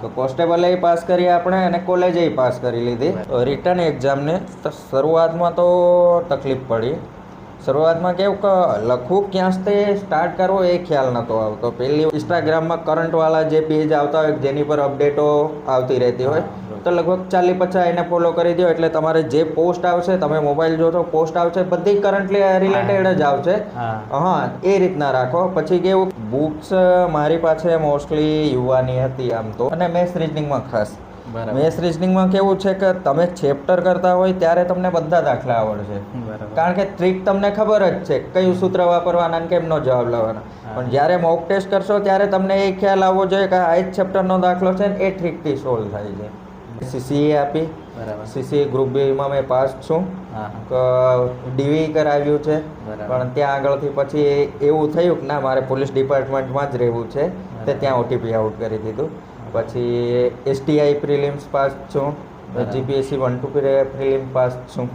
તો constable pass કરી આપણે અને કોલેજ પાસ કરી લીધી. રિટર્ન એક્ઝામને શરૂઆતમાં તો તકલીફ પડી. શરૂઆતમાં કેવું કે લખવું ક્યાંથી સ્ટાર્ટ કરવો એ ખ્યાલ નહોતો આવતો. પહેલી ઇન્સ્ટાગ્રામમાં કરંટવાળા જે પેજ આવતા હોય જેની પર અપડેટો આવતી રહેતી હોય તો લગભગ 40-50 એને ફોલો કરી દો એટલે તમારે જે પોસ્ટ આવશે, તમે મોબાઈલ જોશો પોસ્ટ આવશે, બધી કરંટલી રિલેટેડ જ આવશે. હા, એ રીતના રાખો. પછી કેવું બુક્સ મારી પાસે મોસ્ટલી યુવાની હતી આમ તો, અને મેથ્સ રીઝનિંગમાં ખાસ. મેથ્સ રીઝનિંગમાં કેવું છે કે તમે ચેપ્ટર કરતા હોય ત્યારે તમને બધા દાખલા આવડશે, કારણ કે ટ્રીક તમને ખબર જ છે કયું સૂત્ર વાપરવાના અને કેમનો જવાબ લાવવાનો. પણ જ્યારે મોક ટેસ્ટ કરશો ત્યારે તમને એ ખ્યાલ આવવો જોઈએ કે આ જ ચેપ્ટરનો દાખલો છે ને એ ટ્રીકથી સોલ્વ થાય છે. CCA આપી. CCA ગ્રુપ બીમાં મેં પાસ છું. DV કરાવ્યું છે, પણ ત્યાં આગળથી પછી એવું થયું કે ના મારે પોલીસ ડિપાર્ટમેન્ટમાં જ રહેવું છે, તે ત્યાં OTP આઉટ કરી દીધું. પછી STI પ્રિલિમ્સ પાસ છું, GPSC 1-2 પ્રિલિમ પાસ છું.